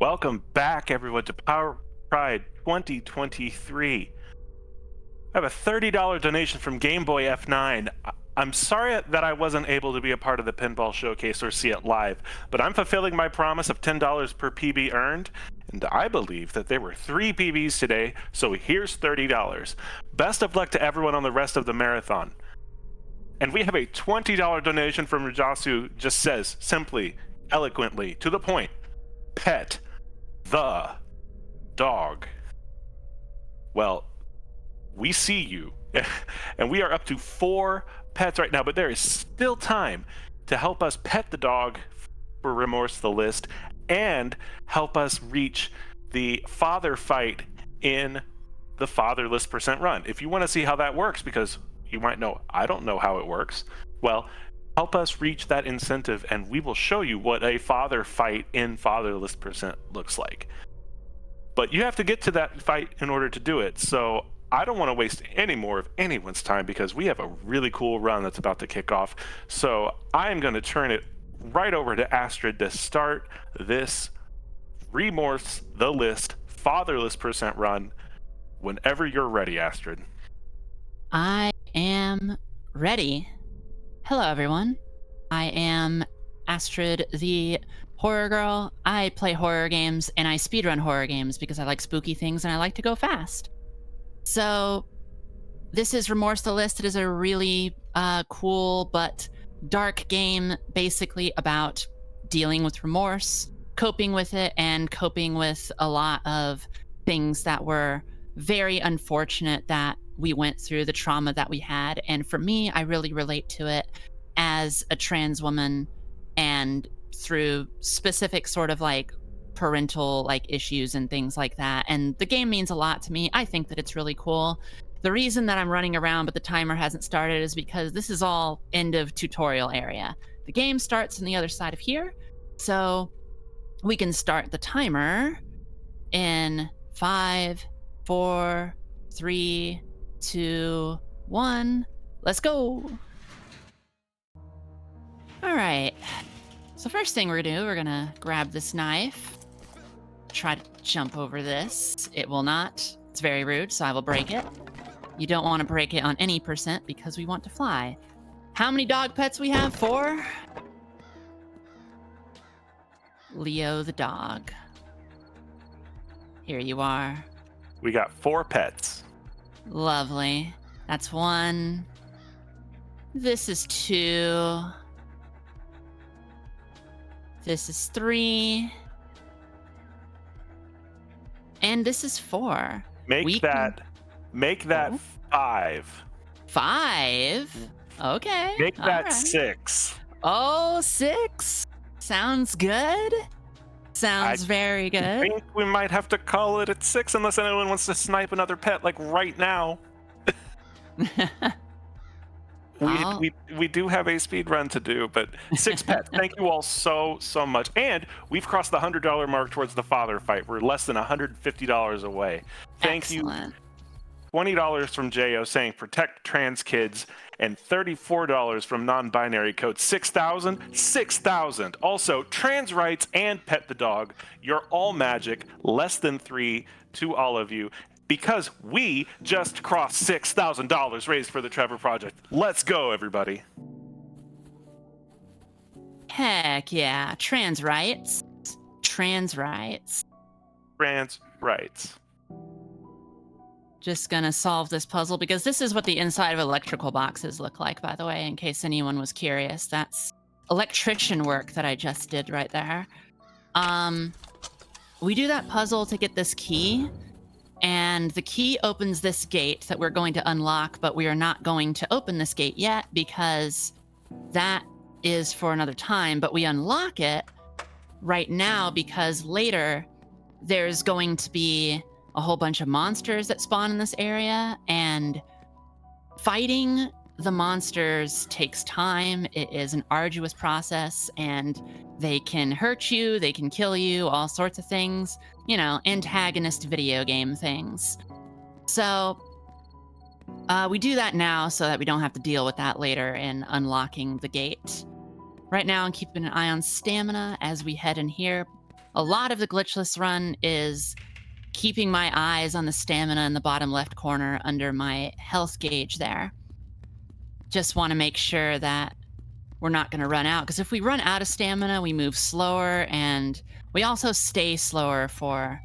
Welcome back, everyone, to Power Pride 2023. I have a $30 donation from Game Boy F9. I'm sorry that I wasn't able to be a part of the pinball showcase or see it live, but I'm fulfilling my promise of $10 per PB earned, and I believe that there were 3 PBs today, so here's $30. Best of luck to everyone on the rest of the marathon. And we have a $20 donation from Rajasu, just says, simply, eloquently, to the point, pet the dog. Well, we see you, and we are up to 4 pets right now, but there is still time to help us pet the dog for Remorse the List and help us reach the father fight in the fatherless percent run. If you want to see how that works, because you might know I don't know how it works, well, help us reach that incentive and we will show you what a father fight in fatherless percent looks like. But you have to get to that fight in order to do it. So I don't want to waste any more of anyone's time because we have a really cool run that's about to kick off. So I am going to turn it right over to Astrid to start this Remorse the List fatherless percent run whenever you're ready, Astrid. I am ready. Hello, everyone. I am Astrid, the horror girl. I play horror games and I speedrun horror games because I like spooky things and I like to go fast. So this is Remorse the List. It is a really cool but dark game, basically about dealing with remorse, coping with it, and coping with a lot of things that were very unfortunate that we went through, the trauma that we had. And for me, I really relate to it as a trans woman and through specific sort of like parental like issues and things like that. And the game means a lot to me. I think that it's really cool. The reason that I'm running around but the timer hasn't started is because this is all end of tutorial area. The game starts on the other side of here. So we can start the timer in 5, 4, 3, 2, 1. Let's go. All right. So first thing we're gonna do, we're gonna grab this knife, try to jump over this. It will not. It's very rude, so I will break it. You don't want to break it on any percent because we want to fly. How many dog pets we have? 4. Leo the dog. Here you are. We got 4 pets. Lovely. That's 1. This is 2. This is 3. And this is 4. Make that 5. 5? Okay. Make that right. 6. Oh, 6? Sounds good. Sounds very good. I think we might have to call it at 6 unless anyone wants to snipe another pet like right now. We do have a speed run to do, but 6 pets. Thank you all so much. And we've crossed the $100 mark towards the father fight. We're less than $150 away. Thank Excellent. you. $20 from Jo saying protect trans kids, and $34 from non-binary code 6,000. Also, trans rights and pet the dog. You're all magic. Less than 3 to all of you. Because we just crossed $6,000 raised for the Trevor Project. Let's go, everybody. Heck yeah. Trans rights. Trans rights. Trans rights. Just gonna solve this puzzle because this is what the inside of electrical boxes look like, by the way, in case anyone was curious. That's electrician work that I just did right there. We do that puzzle to get this key. And the key opens this gate that we're going to unlock, but we are not going to open this gate yet because that is for another time. But we unlock it right now because later there's going to be a whole bunch of monsters that spawn in this area, and fighting the monsters takes time. It is an arduous process, and they can hurt you, they can kill you, all sorts of things. You know, antagonist video game things. So we do that now so that we don't have to deal with that later in unlocking the gate. Right now I'm keeping an eye on stamina as we head in here. A lot of the glitchless run is keeping my eyes on the stamina in the bottom left corner under my health gauge there. Just want to make sure that we're not going to run out, because if we run out of stamina, we move slower, and we also stay slower for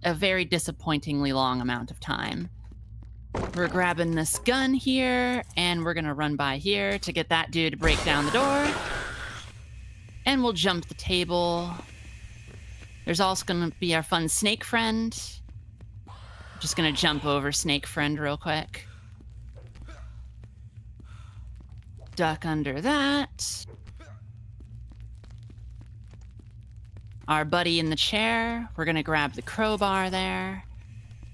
a very disappointingly long amount of time. We're grabbing this gun here, and we're going to run by here to get that dude to break down the door. And we'll jump the table. There's also going to be our fun snake friend. Just going to jump over snake friend real quick. Duck under that. Our buddy in the chair. We're going to grab the crowbar there.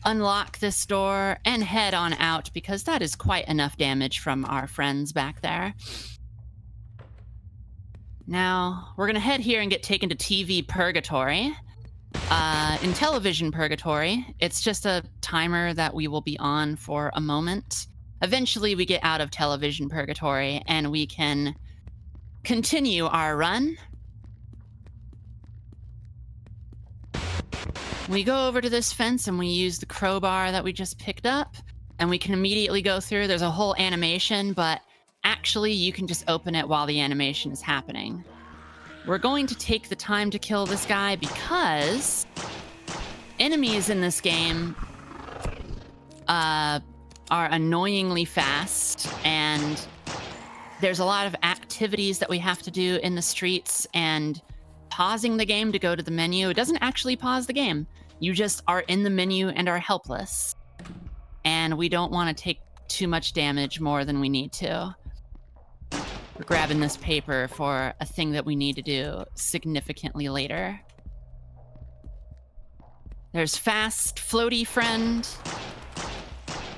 Unlock this door and head on out, because that is quite enough damage from our friends back there. Now, we're going to head here and get taken to TV Purgatory. In Television Purgatory, it's just a timer that we will be on for a moment. Eventually, we get out of Television Purgatory and we can continue our run. We go over to this fence and we use the crowbar that we just picked up, and we can immediately go through. There's a whole animation, but actually you can just open it while the animation is happening. We're going to take the time to kill this guy because enemies in this game are annoyingly fast, and there's a lot of activities that we have to do in the streets, and pausing the game to go to the menu, it doesn't actually pause the game. You just are in the menu and are helpless. And we don't want to take too much damage more than we need to. We're grabbing this paper for a thing that we need to do significantly later. There's fast, floaty friend.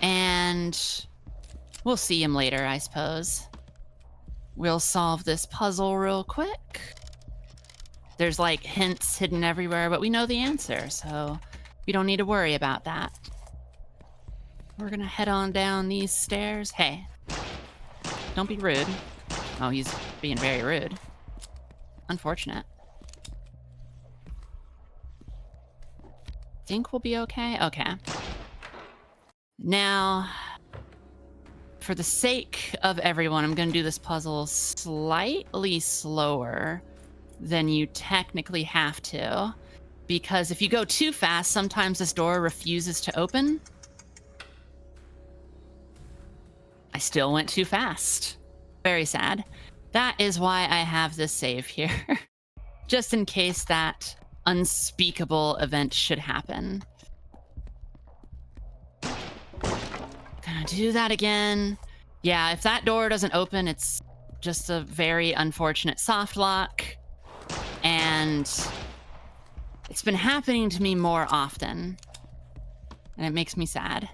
And we'll see him later, I suppose. We'll solve this puzzle real quick. There's like hints hidden everywhere, but we know the answer, so we don't need to worry about that. We're gonna head on down these stairs. Hey, don't be rude. Oh, he's being very rude. Unfortunate. Think we'll be okay? Okay. Now, for the sake of everyone, I'm gonna do this puzzle slightly slower than you technically have to, because if you go too fast, sometimes this door refuses to open. I still went too fast. Very sad. That is why I have this save here. Just in case that unspeakable event should happen. Gonna do that again. Yeah, if that door doesn't open, it's just a very unfortunate soft lock. And it's been happening to me more often, and it makes me sad.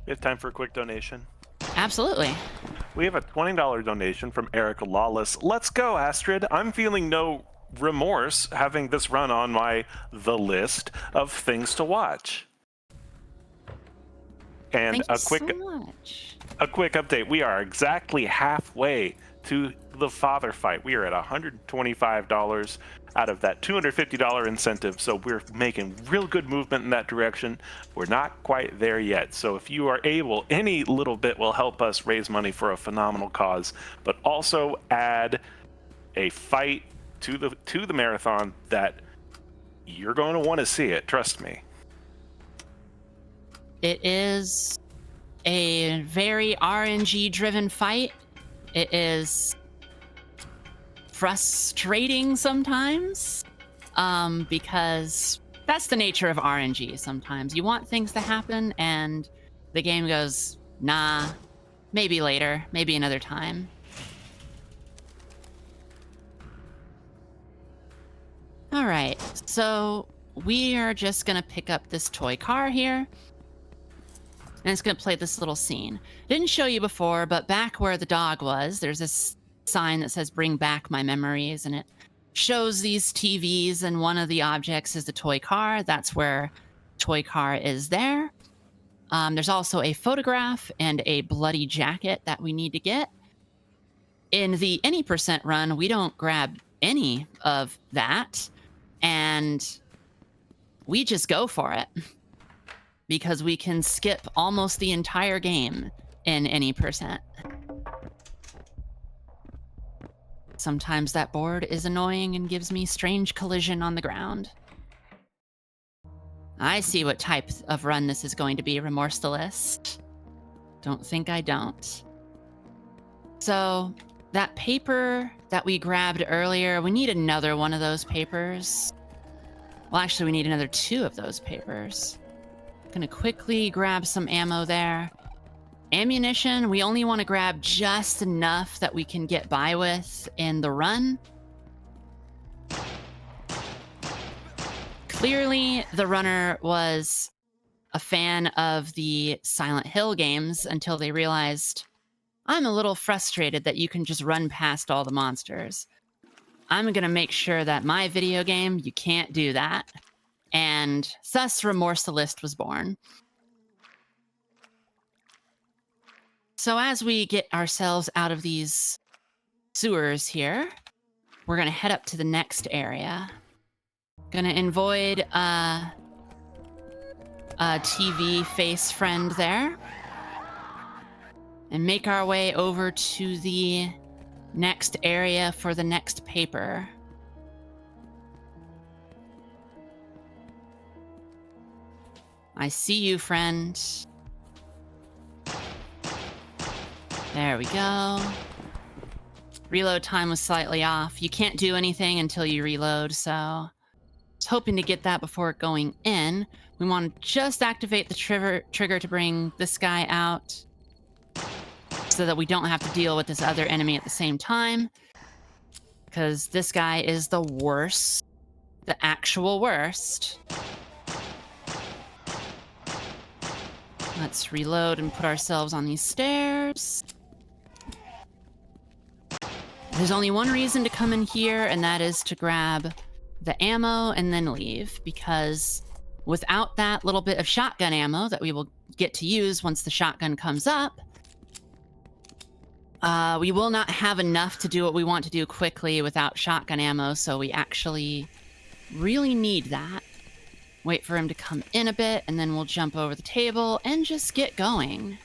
We have time for a quick donation. Absolutely. We have a $20 donation from Erica Lawless. Let's go, Astrid. I'm feeling no remorse having this run on the list of things to watch. And Thank you so much. A quick update. We are exactly halfway to the father fight. We are at $125 out of that $250 incentive. So we're making real good movement in that direction. We're not quite there yet. So if you are able, any little bit will help us raise money for a phenomenal cause, but also add a fight to the marathon that you're going to want to see it. Trust me. It is a very RNG-driven fight. It is frustrating sometimes, because that's the nature of RNG sometimes. You want things to happen, and the game goes, nah, maybe later, maybe another time. All right, so we are just going to pick up this toy car here. And it's going to play this little scene. Didn't show you before, but back where the dog was, there's this sign that says "Bring back my memories," and it shows these TVs, and one of the objects is the toy car. That's where toy car is there. There's also a photograph and a bloody jacket that we need to get. In the any percent run, we don't grab any of that, and we just go for it because we can skip almost the entire game in any percent. Sometimes that board is annoying and gives me strange collision on the ground. I see what type of run this is going to be, Remorseless. Don't think I don't. So, that paper that we grabbed earlier, we need another one of those papers. Well, actually, we need another 2 of those papers. Gonna quickly grab some ammo there. Ammunition, we only want to grab just enough that we can get by with in the run. Clearly, the runner was a fan of the Silent Hill games until they realized, I'm a little frustrated that you can just run past all the monsters. I'm going to make sure that my video game, you can't do that. And thus, Remorseless was born. So as we get ourselves out of these sewers here, we're going to head up to the next area. Gonna avoid a TV face friend there. And make our way over to the next area for the next paper. I see you, friend. There we go. Reload time was slightly off. You can't do anything until you reload, so I was hoping to get that before going in. We want to just activate the trigger to bring this guy out so that we don't have to deal with this other enemy at the same time, because this guy is the worst, the actual worst. Let's reload and put ourselves on these stairs. There's only one reason to come in here, and that is to grab the ammo and then leave, because without that little bit of shotgun ammo that we will get to use once the shotgun comes up, we will not have enough to do what we want to do quickly without shotgun ammo, so we actually really need that. Wait for him to come in a bit, and then we'll jump over the table and just get going.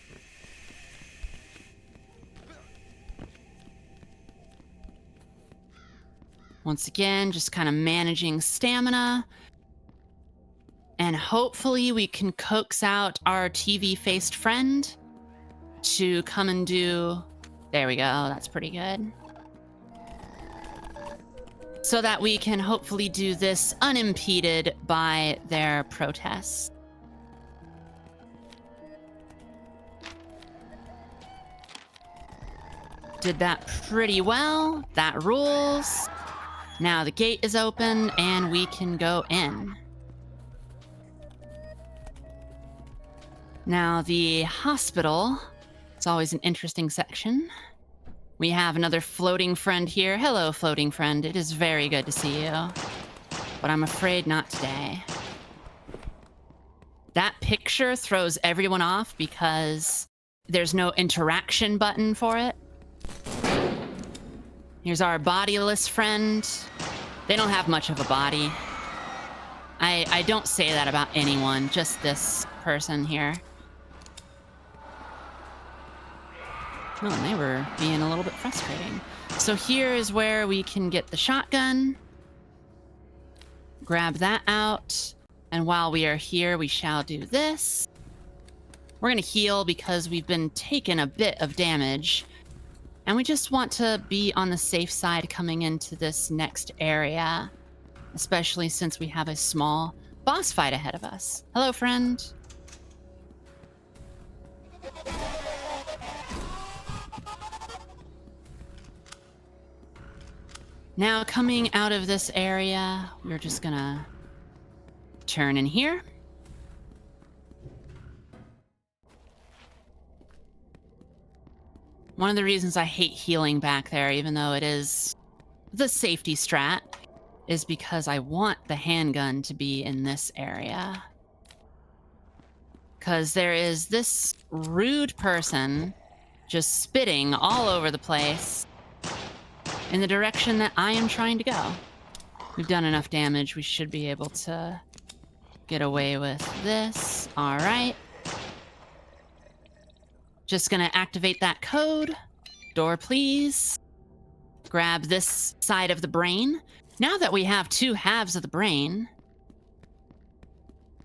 Once again, just kind of managing stamina. And hopefully we can coax out our TV-faced friend to come and do... There we go, that's pretty good. So that we can hopefully do this unimpeded by their protests. Did that pretty well. That rules. Now the gate is open and we can go in. Now the hospital, it's always an interesting section. We have another floating friend here. Hello, floating friend. It is very good to see you. But I'm afraid not today. That picture throws everyone off because there's no interaction button for it. Here's our bodiless friend. They don't have much of a body. I don't say that about anyone, just this person here. Oh, and they were being a little bit frustrating. So here is where we can get the shotgun. Grab that out. And while we are here, we shall do this. We're going to heal because we've been taking a bit of damage. And we just want to be on the safe side coming into this next area. Especially since we have a small boss fight ahead of us. Hello, friend. Now, coming out of this area, we're just gonna turn in here. One of the reasons I hate healing back there, even though it is the safety strat, is because I want the handgun to be in this area. because there is this rude person just spitting all over the place in the direction that I am trying to go. We've done enough damage. We should be able to get away with this. All right. Just gonna activate that code. Door, please. Grab this side of the brain. Now that we have 2 halves of the brain,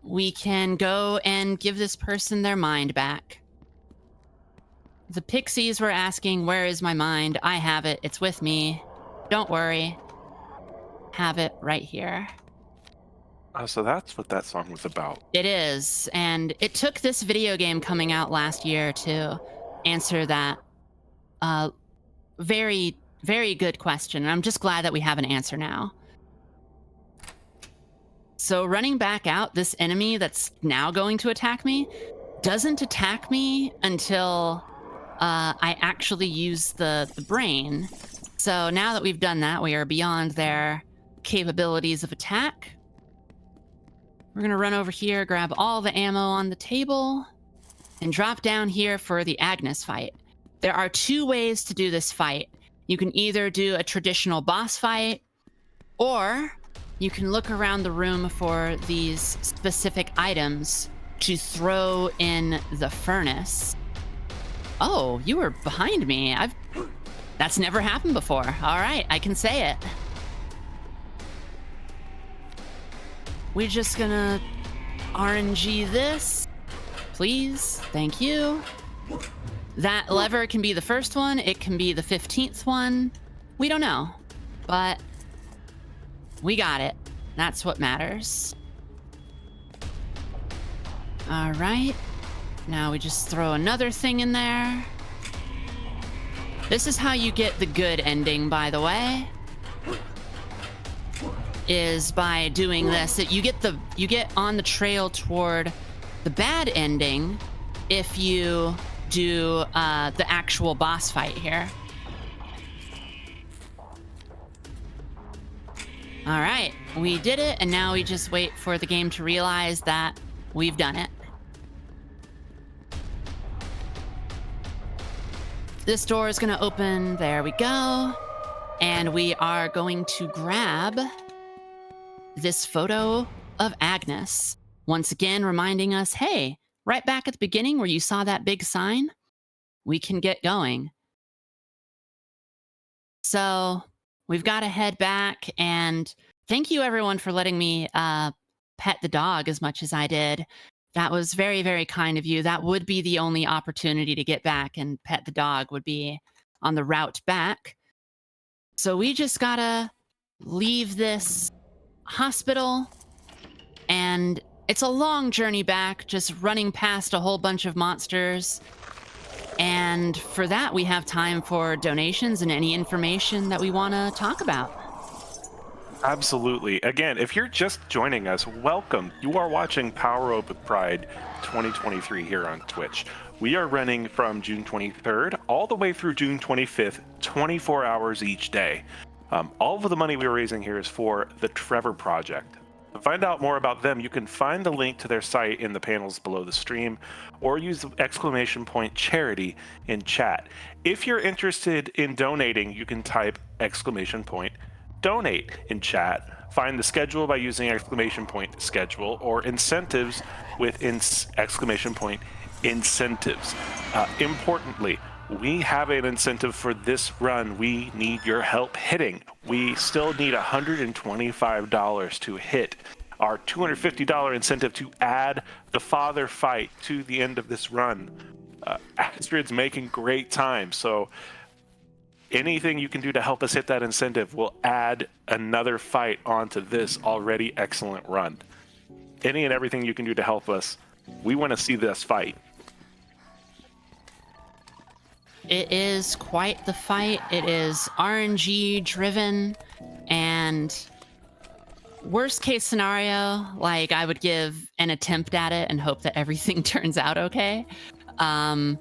we can go and give this person their mind back. The pixies were asking, where is my mind? I have it. It's with me. Don't worry. Have it right here. So that's what that song was about. It is, and it took this video game coming out last year to answer that very, very good question. And I'm just glad that we have an answer now. So running back out, this enemy that's now going to attack me doesn't attack me until I actually use the brain. So now that we've done that, we are beyond their capabilities of attack. We're gonna run over here, grab all the ammo on the table, and drop down here for the Agnes fight. There are 2 ways to do this fight. You can either do a traditional boss fight, or you can look around the room for these specific items to throw in the furnace. Oh, you were behind me. That's never happened before. All right, I can say it. We're just gonna RNG this, please. Thank you. That lever can be the first one. It can be the 15th one. We don't know, but we got it. That's what matters. All right. Now we just throw another thing in there. This is how you get the good ending, by the way. Is by doing this. You get on the trail toward the bad ending if you do the actual boss fight here. All right, we did it, and now we just wait for the game to realize that we've done it. This door is gonna open. There we go. And we are going to grab this photo of Agnes. Once again, reminding us, hey, right back at the beginning where you saw that big sign, we can get going. So we've got to head back, and thank you everyone for letting me pet the dog as much as I did. That was very, very kind of you. That would be the only opportunity to get back and pet the dog, would be on the route back. So we just gotta leave this hospital, and it's a long journey back, just running past a whole bunch of monsters. And for that, we have time for donations and any information that we want to talk about. Absolutely. Again, if you're just joining us, welcome. You are watching Power Up with Pride 2023 here on Twitch. We are running from June 23rd all the way through June 25th, 24 hours each day. All of the money we're raising here is for the Trevor Project. To find out more about them, you can find the link to their site in the panels below the stream, or use the !charity in chat. If you're interested in donating, you can type !donate in chat. Find the schedule by using !schedule, or incentives with !incentives. Importantly, we have an incentive for this run. We need your help hitting. We still need $125 to hit our $250 incentive to add the father fight to the end of this run. Astrid's making great time, so anything you can do to help us hit that incentive will add another fight onto this already excellent run. Any and everything you can do to help us, we want to see this fight. It is quite the fight. It is RNG driven, and worst case scenario, like, I would give an attempt at it and hope that everything turns out okay. And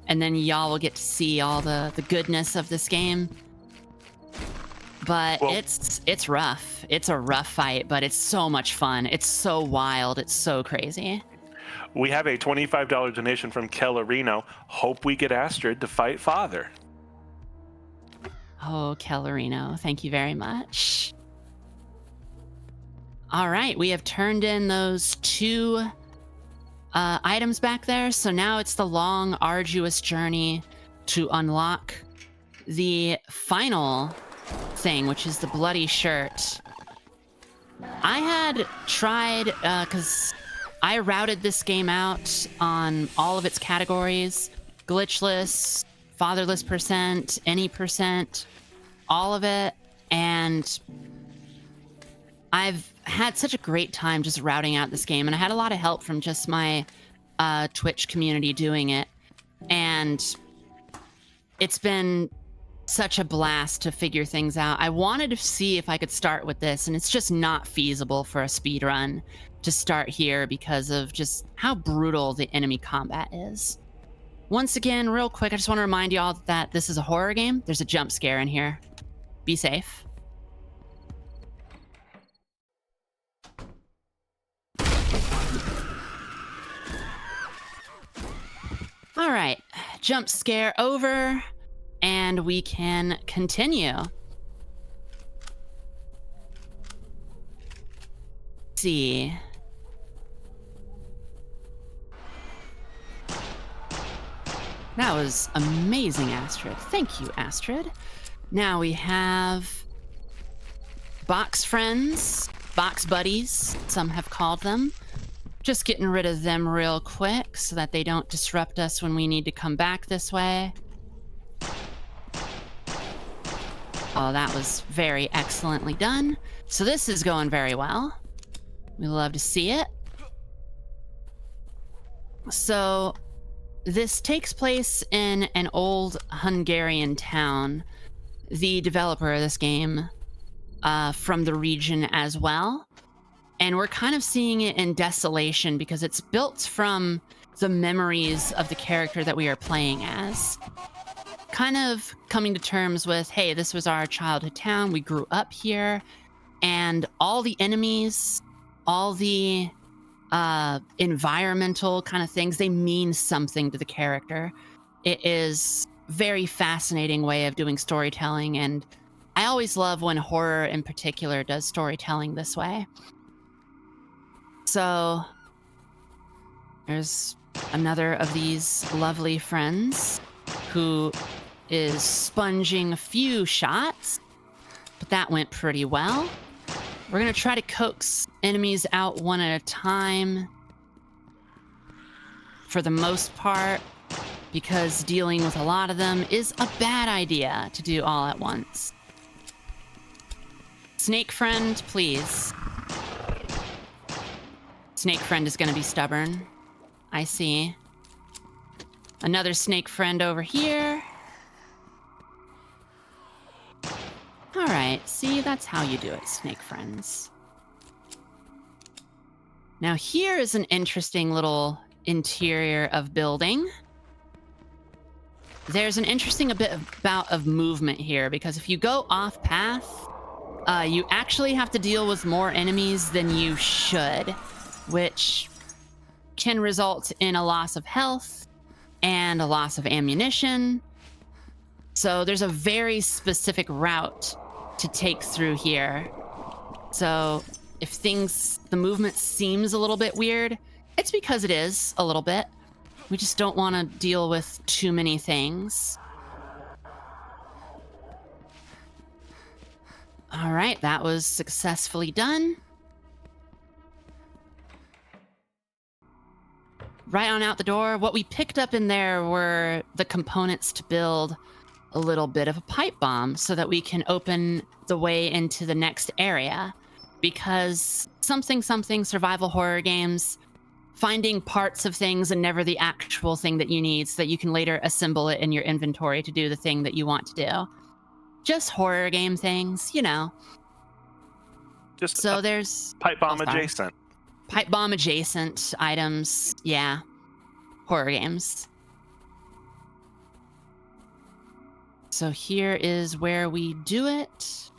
then y'all will get to see all the goodness of this game. But well, it's rough. It's a rough fight, but it's so much fun. It's so wild. It's so crazy. We have a $25 donation from Kellerino. Hope we get Astrid to fight Father. Oh, Kellerino, thank you very much. All right, we have turned in those 2 items back there, so now it's the long, arduous journey to unlock the final thing, which is the bloody shirt. I had tried, because I routed this game out on all of its categories, glitchless, fatherless percent, any percent, all of it, and I've had such a great time just routing out this game, and I had a lot of help from just my Twitch community doing it, and it's been such a blast to figure things out. I wanted to see if I could start with this, and it's just not feasible for a speed run to start here because of just how brutal the enemy combat is. Once again, real quick, I just want to remind you all that this is a horror game. There's a jump scare in here. Be safe. All right, jump scare over, and we can continue. Let's see. That was amazing, Astrid. Thank you, Astrid. Now we have box friends, box buddies, some have called them. Just getting rid of them real quick so that they don't disrupt us when we need to come back this way. Oh, that was very excellently done. So this is going very well. We love to see it. So this takes place in an old Hungarian town. The developer of this game from the region as well. And we're kind of seeing it in desolation because it's built from the memories of the character that we are playing as. Kind of coming to terms with, hey, this was our childhood town. We grew up here. And all the enemies, all the environmental kind of things, they mean something to the character. It is very fascinating way of doing storytelling. And I always love when horror in particular does storytelling this way. So there's another of these lovely friends who is sponging a few shots, but that went pretty well. We're going to try to coax enemies out one at a time for the most part, because dealing with a lot of them is a bad idea to do all at once. Snake friend, please. Snake friend is going to be stubborn. I see. Another snake friend over here. All right, see, that's how you do it, snake friends. Now here is an interesting little interior of building. There's an interesting bout of movement here, because if you go off path, you actually have to deal with more enemies than you should, which can result in a loss of health and a loss of ammunition. So there's a very specific route to take through here. So if the movement seems a little bit weird, it's because it is a little bit. We just don't want to deal with too many things. All right, that was successfully done. Right on out the door. What we picked up in there were the components to build a little bit of a pipe bomb so that we can open the way into the next area. Because something survival horror games, finding parts of things and never the actual thing that you need so that you can later assemble it in your inventory to do the thing that you want to do. Just horror game things, you know. Just so there's pipe bomb adjacent. Pipe bomb adjacent items, yeah. Horror games. So here is where we do it.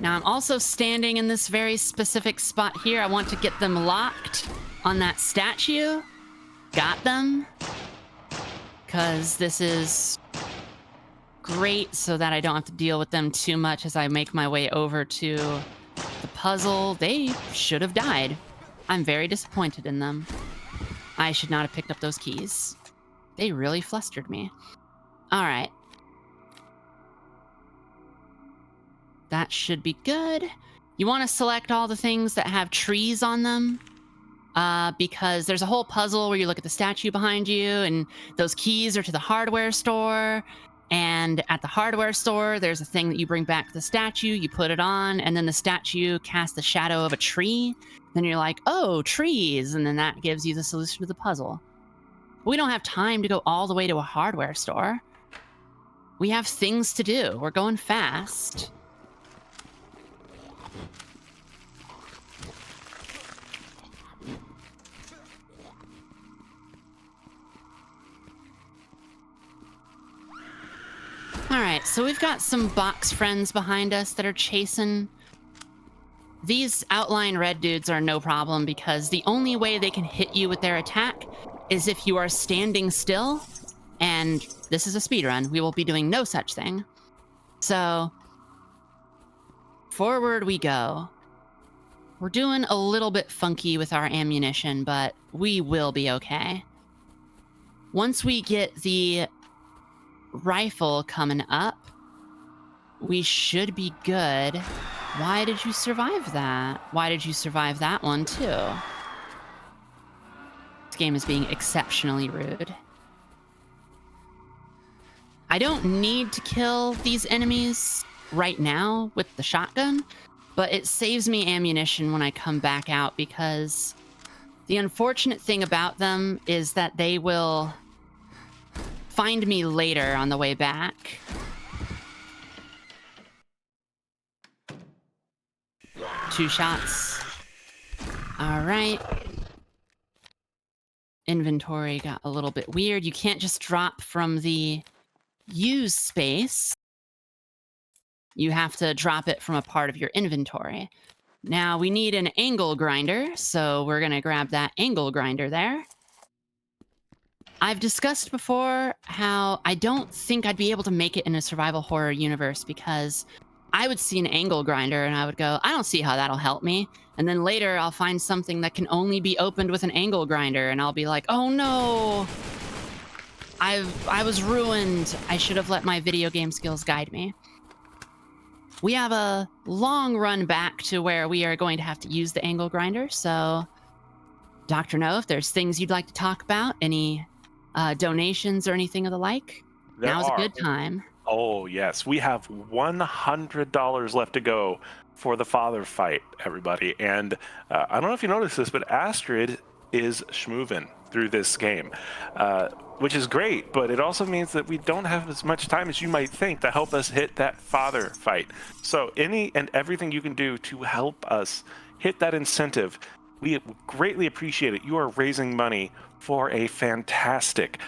Now I'm also standing in this very specific spot here. I want to get them locked on that statue. Got them. Because this is great so that I don't have to deal with them too much as I make my way over to the puzzle. They should have died. I'm very disappointed in them. I should not have picked up those keys. They really flustered me. All right. That should be good. You want to select all the things that have trees on them, because there's a whole puzzle where you look at the statue behind you, and those keys are to the hardware store. And at the hardware store, there's a thing that you bring back to the statue, you put it on, and then the statue casts the shadow of a tree. Then you're like, oh, trees, and then that gives you the solution to the puzzle. We don't have time to go all the way to a hardware store. We have things to do. We're going fast. All right, so we've got some box friends behind us that are chasing. These outline red dudes are no problem because the only way they can hit you with their attack is if you are standing still, and this is a speedrun. We will be doing no such thing. So, forward we go. We're doing a little bit funky with our ammunition, but we will be okay. Once we get the rifle coming up, we should be good. Why did you survive that? Why did you survive that one too? This game is being exceptionally rude. I don't need to kill these enemies right now with the shotgun, but it saves me ammunition when I come back out, because the unfortunate thing about them is that they will find me later on the way back. Two shots. All right. Inventory got a little bit weird. You can't just drop from the use space. You have to drop it from a part of your inventory. Now we need an angle grinder, so we're going to grab that angle grinder there. I've discussed before how I don't think I'd be able to make it in a survival horror universe, because I would see an angle grinder and I would go, I don't see how that'll help me. And then later I'll find something that can only be opened with an angle grinder and I'll be like, oh no, I was ruined. I should have let my video game skills guide me. We have a long run back to where we are going to have to use the angle grinder. So, Dr. No, if there's things you'd like to talk about, any donations or anything of the like, now's a good time. Oh, yes. We have $100 left to go for the father fight, everybody. And I don't know if you noticed this, but Astrid is schmoovin' through this game, which is great, but it also means that we don't have as much time as you might think to help us hit that father fight. So any and everything you can do to help us hit that incentive, we greatly appreciate it. You are raising money for a fantastic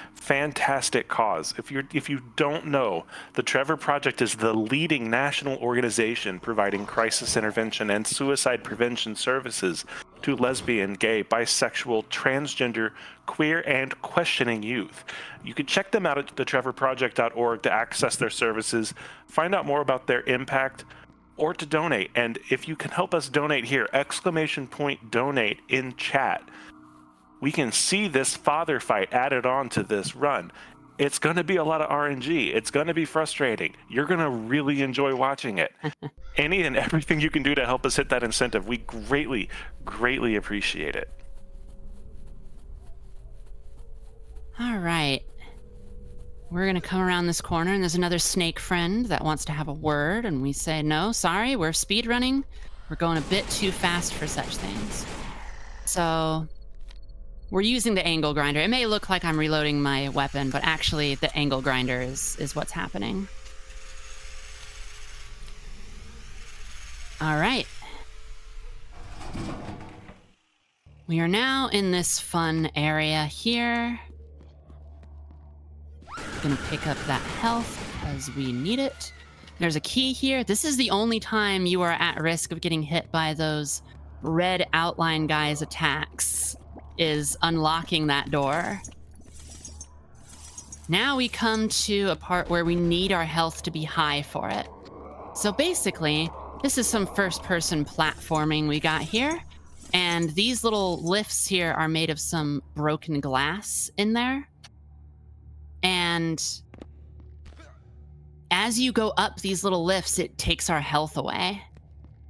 cause. If you don't know, the Trevor Project is the leading national organization providing crisis intervention and suicide prevention services to lesbian, gay, bisexual, transgender, queer, and questioning youth. You can check them out at thetrevorproject.org to access their services, find out more about their impact, or to donate. And if you can help us donate here, ! Donate in chat. We can see this father fight added on to this run. It's going to be a lot of RNG. It's going to be frustrating. You're going to really enjoy watching it. Any and everything you can do to help us hit that incentive, we greatly, greatly appreciate it. All right. We're going to come around this corner, and there's another snake friend that wants to have a word, and we say, no, sorry, we're speedrunning. We're going a bit too fast for such things. So we're using the angle grinder. It may look like I'm reloading my weapon, but actually the angle grinder is what's happening. All right. We are now in this fun area here. Gonna pick up that health because we need it. There's a key here. This is the only time you are at risk of getting hit by those red outline guys' attacks, is unlocking that door. Now we come to a part where we need our health to be high for it. So basically, this is some first-person platforming we got here. And these little lifts here are made of some broken glass in there. And as you go up these little lifts, it takes our health away.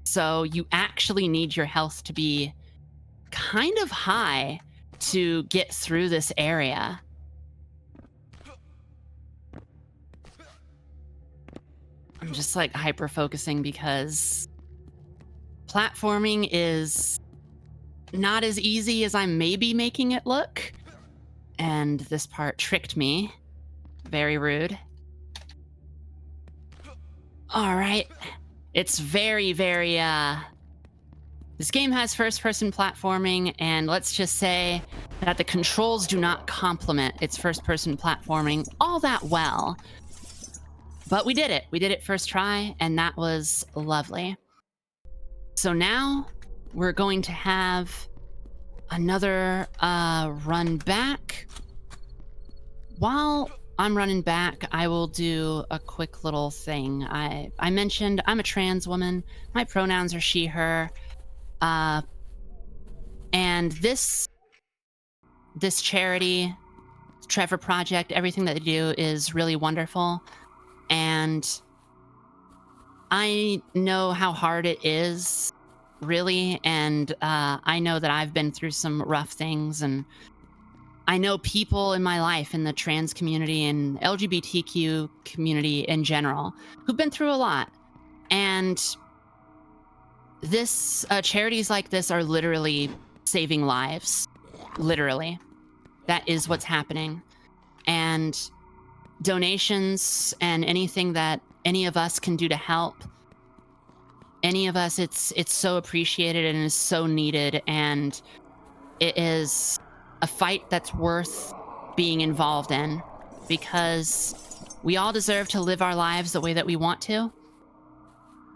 So you actually need your health to be kind of high to get through this area. I'm just like hyper focusing because platforming is not as easy as I'm maybe making it look. And this part tricked me. Very rude. All right. It's very, very, this game has first-person platforming, and let's just say that the controls do not complement its first-person platforming all that well. But we did it. We did it first try, and that was lovely. So now we're going to have another run back. While I'm running back, I will do a quick little thing. I mentioned I'm a trans woman. My pronouns are she, her. And this charity, Trevor Project, everything that they do is really wonderful. And I know how hard it is, really. And I know that I've been through some rough things, and I know people in my life in the trans community and LGBTQ community in general who've been through a lot. And this charities like this are literally saving lives. Literally. That is what's happening. And donations and anything that any of us can do to help, any of us, it's so appreciated and is so needed. And it is a fight that's worth being involved in, because we all deserve to live our lives the way that we want to.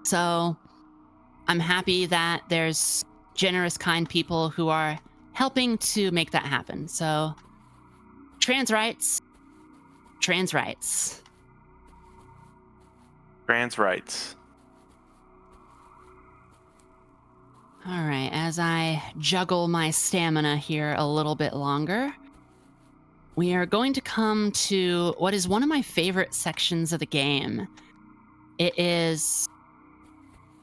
So I'm happy that there's generous, kind people who are helping to make that happen. So trans rights, trans rights. Trans rights. All right, as I juggle my stamina here a little bit longer, we are going to come to what is one of my favorite sections of the game. It is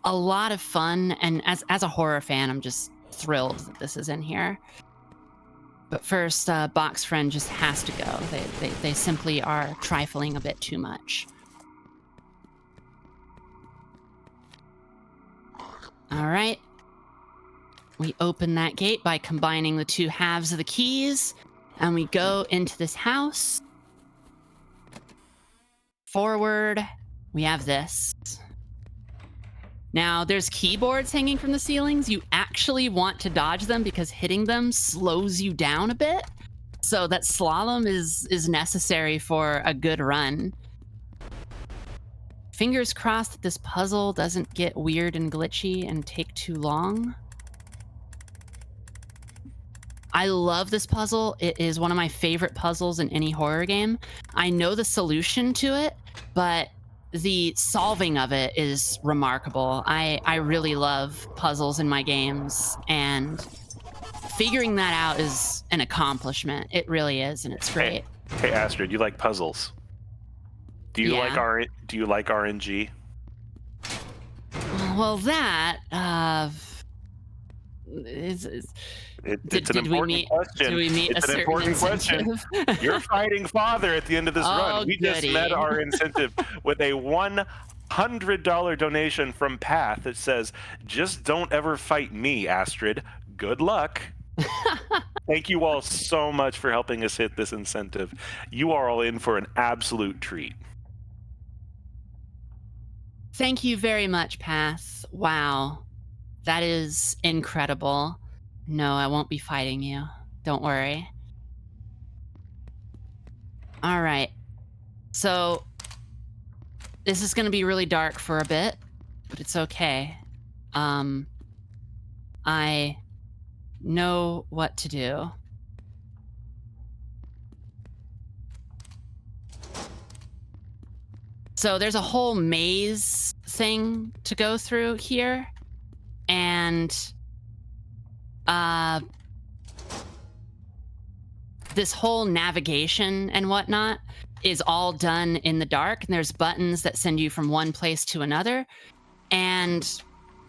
a lot of fun, and as a horror fan, I'm just thrilled that this is in here. But first, Box Friend just has to go. They simply are trifling a bit too much. All right. We open that gate by combining the two halves of the keys, and we go into this house. Forward, we have this. Now, there's keyboards hanging from the ceilings. You actually want to dodge them because hitting them slows you down a bit. So that slalom is necessary for a good run. Fingers crossed that this puzzle doesn't get weird and glitchy and take too long. I love this puzzle. It is one of my favorite puzzles in any horror game. I know the solution to it, but the solving of it is remarkable. I really love puzzles in my games, and figuring that out is an accomplishment. It really is, and it's great. Hey Astrid, you like puzzles? Do you like RNG? Well, that is. It's an important question. Do we meet it's a an certain important incentive? question. You're fighting father at the end of this run. We goody. just met our incentive with a $100 donation from Path that says, "Just don't ever fight me, Astrid. Good luck." Thank you all so much for helping us hit this incentive. You are all in for an absolute treat. Thank you very much, Path. Wow. That is incredible. No, I won't be fighting you. Don't worry. All right. So This is going to be really dark for a bit, but it's okay. I know what to do. So there's a whole maze thing to go through here, and this whole navigation and whatnot is all done in the dark, and there's buttons that send you from one place to another. And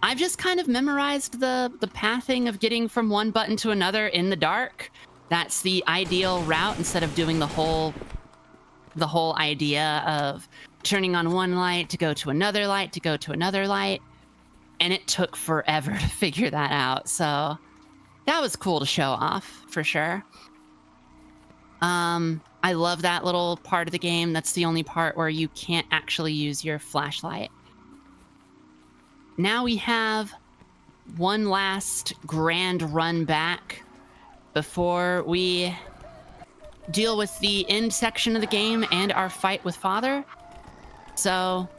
I've just kind of memorized the pathing of getting from one button to another in the dark. That's the ideal route, instead of doing the whole idea of turning on one light to go to another light to go to another light. And it took forever to figure that out. So that was cool to show off for sure. I love that little part of the game. That's the only part where you can't actually use your flashlight. Now we have one last grand run back before we deal with the end section of the game and our fight with Father. So,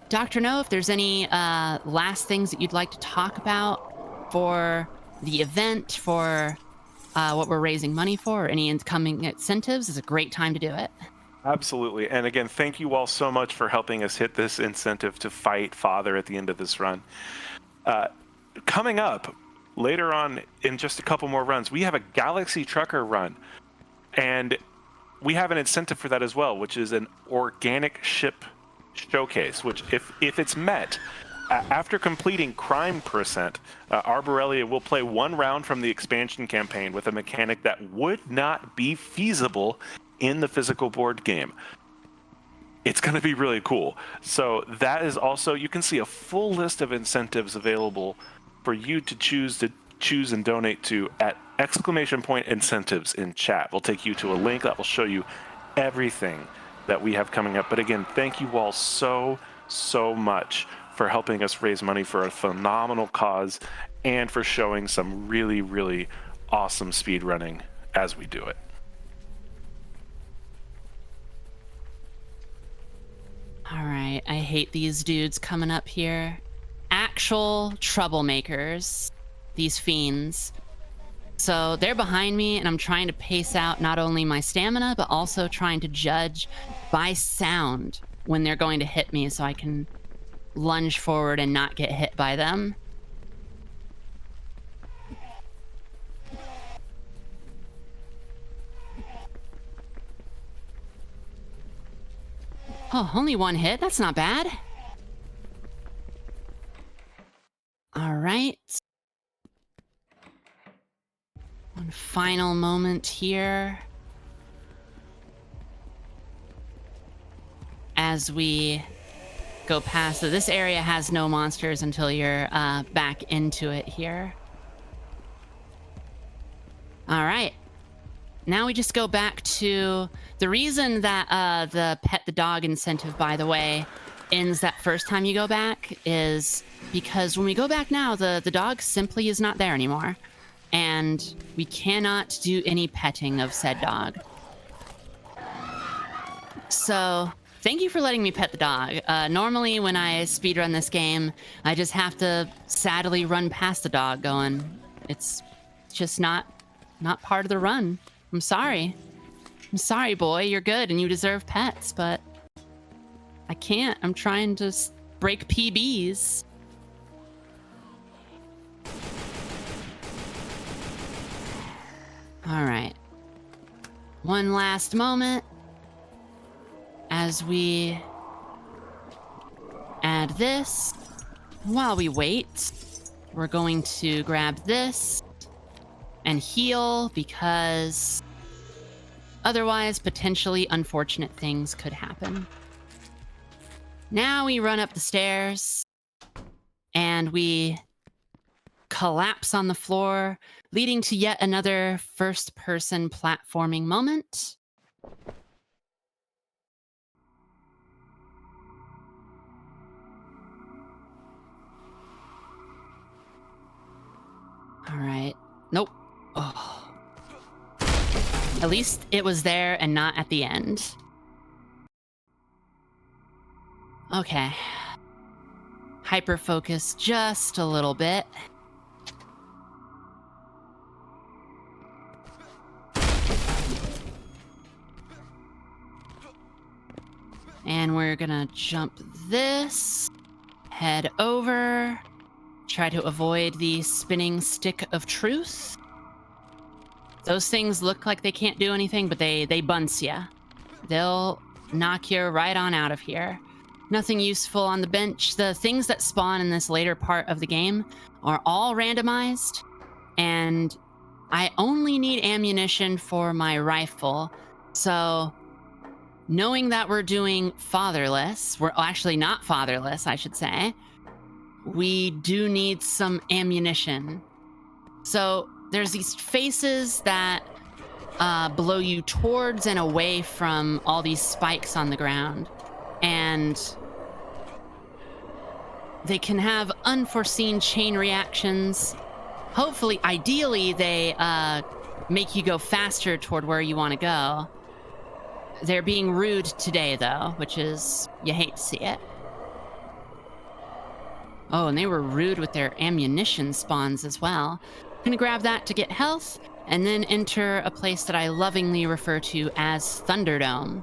Dr. No, if there's any last things that you'd like to talk about for the event, for what we're raising money for, or any incoming incentives, is a great time to do it. Absolutely. And again, thank you all so much for helping us hit this incentive to fight Father at the end of this run. Coming up later on in just a couple more runs, we have a Galaxy Trucker run. And we have an incentive for that as well, which is an organic ship showcase, which if it's met, after completing Crime Percent, Arborelia will play one round from the expansion campaign with a mechanic that would not be feasible in the physical board game. It's going to be really cool. So that is also, you can see a full list of incentives available for you to choose and donate to at !incentives in chat. We'll take you to a link that will show you everything that we have coming up. But again, thank you all so much for helping us raise money for a phenomenal cause and for showing some really awesome speedrunning as we do it. All right, I hate these dudes coming up here. Actual troublemakers, these fiends. So they're behind me, and I'm trying to pace out not only my stamina, but also trying to judge by sound when they're going to hit me so I can lunge forward and not get hit by them. Oh, only one hit? That's not bad. All right. One final moment here as we go past. So this area has no monsters until you're back into it here. All right. Now we just go back to the reason that the pet the dog incentive, by the way, ends that first time you go back is because when we go back now, the dog simply is not there anymore. And we cannot do any petting of said dog. So thank you for letting me pet the dog. Normally when I speedrun this game, I just have to sadly run past the dog going, it's just not part of the run. I'm sorry. I'm sorry, boy. You're good and you deserve pets, but I can't. I'm trying to break PBs. All right. One last moment as we add this. While we wait, we're going to grab this and heal, because otherwise potentially unfortunate things could happen. Now we run up the stairs and we collapse on the floor, leading to yet another first-person platforming moment. All right. Nope. Oh. At least it was there and not at the end. Okay. Hyper focus just a little bit. And we're gonna jump this, head over, try to avoid the spinning stick of truth. Those things look like they can't do anything, but they bunce ya. They'll knock you right on out of here. Nothing useful on the bench. The things that spawn in this later part of the game are all randomized, and I only need ammunition for my rifle. So knowing that we're doing fatherless, we're actually not fatherless, I should say, we do need some ammunition. So there's these faces that blow you towards and away from all these spikes on the ground. And they can have unforeseen chain reactions. Hopefully, ideally, they make you go faster toward where you want to go. They're being rude today, though, which is, you hate to see it. Oh, and they were rude with their ammunition spawns as well. Gonna grab that to get health, and then enter a place that I lovingly refer to as Thunderdome.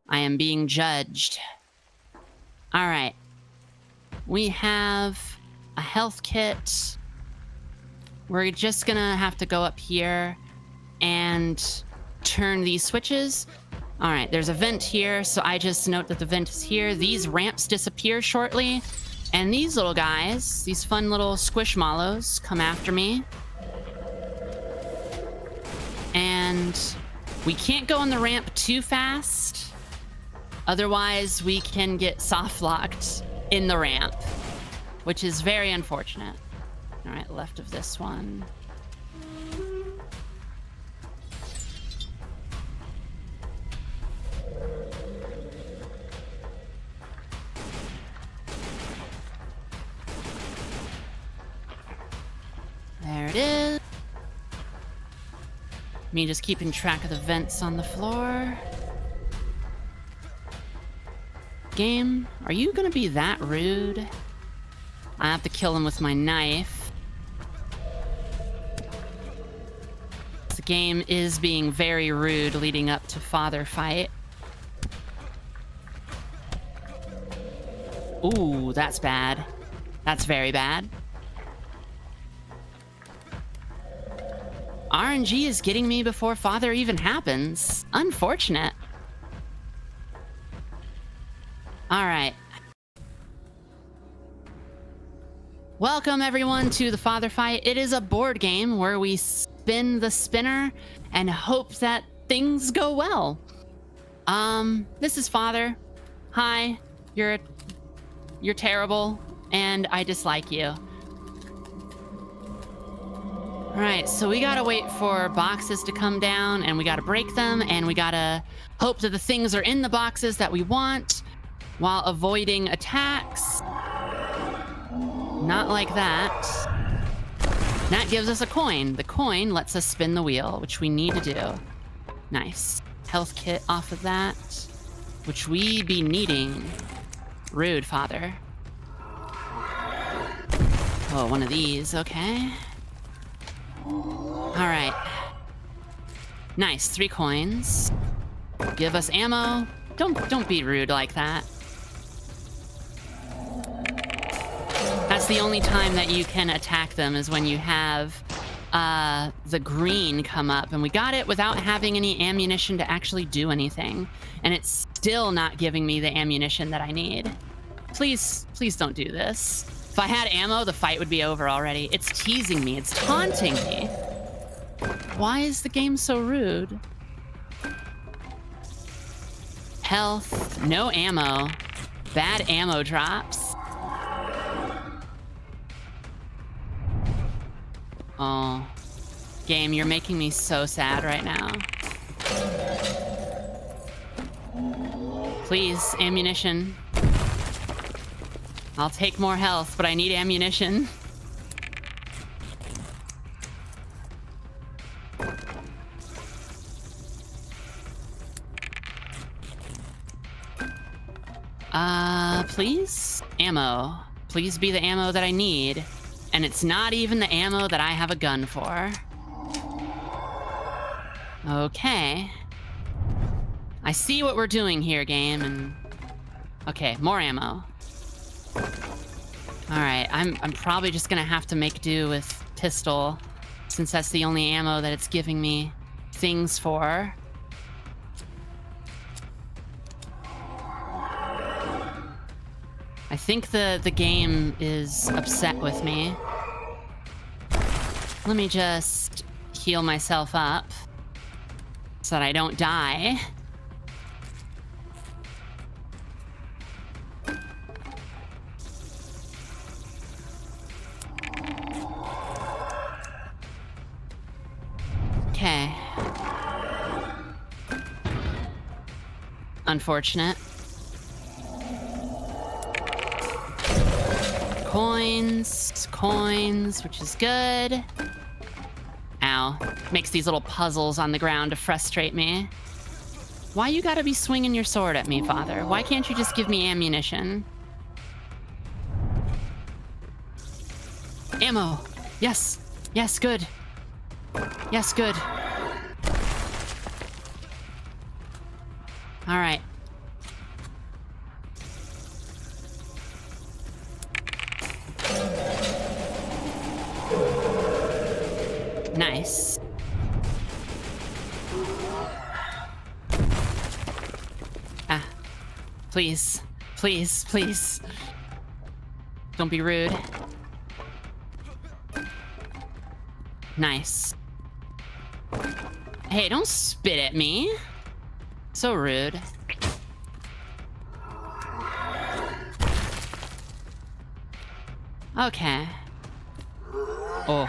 I am being judged. All right. We have a health kit. We're just gonna have to go up here and turn these switches. All right, there's a vent here, so I just note that the vent is here. These ramps disappear shortly, and these little guys, these fun little squishmallows, come after me. And we can't go on the ramp too fast, otherwise we can get soft-locked in the ramp, which is very unfortunate. All right, left of this one. There it is. Me just keeping track of the vents on the floor. Game, are you gonna be that rude? I have to kill him with my knife. The game is being very rude leading up to father fight. Ooh, that's bad. That's very bad. RNG is getting me before father even happens. Unfortunate. All right. Welcome everyone to the father fight. It is a board game where we spin the spinner and hope that things go well. This is father. Hi, you're terrible and I dislike you. All right, so we gotta wait for boxes to come down and we gotta break them and we gotta hope that the things are in the boxes that we want while avoiding attacks. Not like that. That gives us a coin. The coin lets us spin the wheel, which we need to do. Nice. Health kit off of that, which we be needing. Rude, father. Oh, one of these, okay. All right. Nice, 3 coins. Give us ammo. Don't be rude like that. That's the only time that you can attack them is when you have the green come up, and we got it without having any ammunition to actually do anything, and it's still not giving me the ammunition that I need. Please don't do this. If I had ammo, the fight would be over already. It's teasing me. It's taunting me. Why is the game so rude? Health. No ammo. Bad ammo drops. Oh. Game, you're making me so sad right now. Please, ammunition. I'll take more health, but I need ammunition. Please? Ammo. Please be the ammo that I need. And it's not even the ammo that I have a gun for. Okay. I see what we're doing here, game, and... Okay, more ammo. Alright, I'm probably just gonna have to make do with pistol, since that's the only ammo that it's giving me things for. I think the game is upset with me. Let me just heal myself up so that I don't die. Okay. Unfortunate. Coins, which is good. Ow. Makes these little puzzles on the ground to frustrate me. Why you gotta be swinging your sword at me, Father? Why can't you just give me ammunition? Ammo. Yes. Yes, good. Yes, good. All right. Nice. Ah. Please. Please, please. Don't be rude. Nice. Hey, don't spit at me. So rude. Okay. Oh.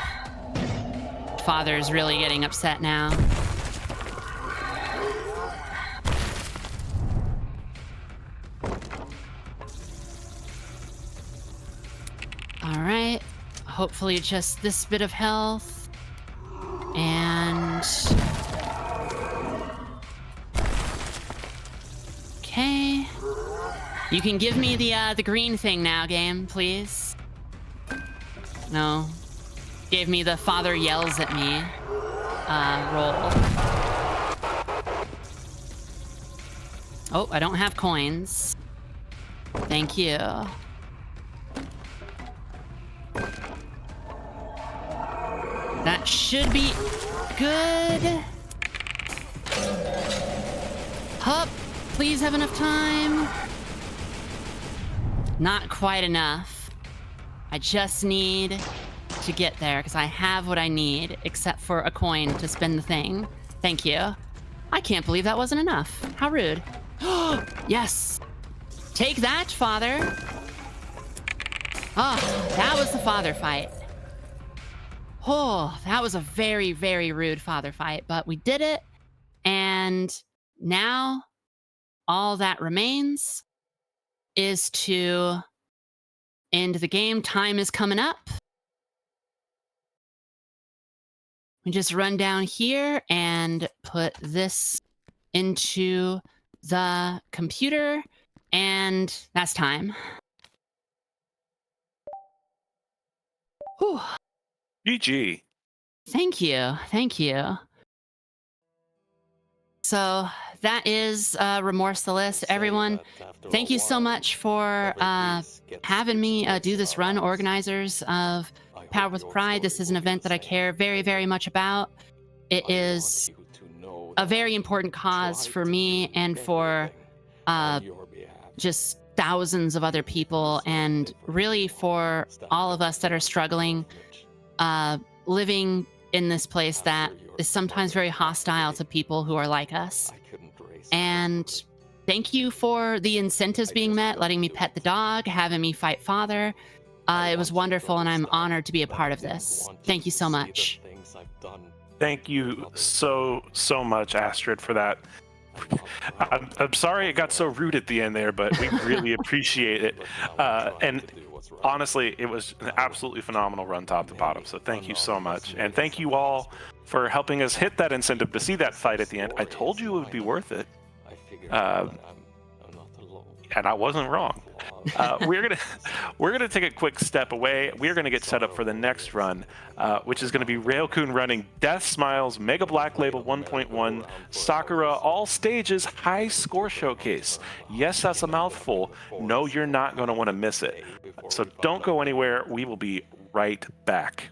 Father's really getting upset now. All right. Hopefully just this bit of health. And... Okay. You can give me the green thing now, game, please. No. Gave me the father yells at me roll. Oh, I don't have coins. Thank you. That should be good. Hup, please have enough time. Not quite enough. I just need to get there because I have what I need except for a coin to spin the thing. Thank you. I can't believe that wasn't enough. How rude. Yes. Take that, father. Oh, that was the father fight. Oh, that was a very, very rude father fight, but we did it. And now all that remains is to end the game. Time is coming up. We just run down here and put this into the computer, and that's time. Whew. GG. Thank you. Thank you. So that is Remorse the list. Everyone, thank you so much for having me do this run, organizers of Power with Pride. This is an event that I care very, very much about. It is a very important cause for me and for just thousands of other people, and really for all of us that are struggling, living in this place that is sometimes very hostile to people who are like us. And thank you for the incentives being met, letting me pet the dog, having me fight father. It was wonderful, and I'm honored to be a part of this. Thank you so much. Thank you so much, Astrid, for that. I'm sorry it got so rude at the end there, but we really appreciate it. And honestly, it was an absolutely phenomenal run top to bottom. So thank you so much. And thank you all for helping us hit that incentive to see that fight at the end. I told you it would be worth it. And I wasn't wrong. We're gonna take a quick step away. We're gonna get set up for the next run, which is gonna be Railcoon running Death Smiles Mega Black Label 1.1 Sakura All Stages High Score Showcase. Yes, that's a mouthful. No, you're not gonna want to miss it. So don't go anywhere. We will be right back.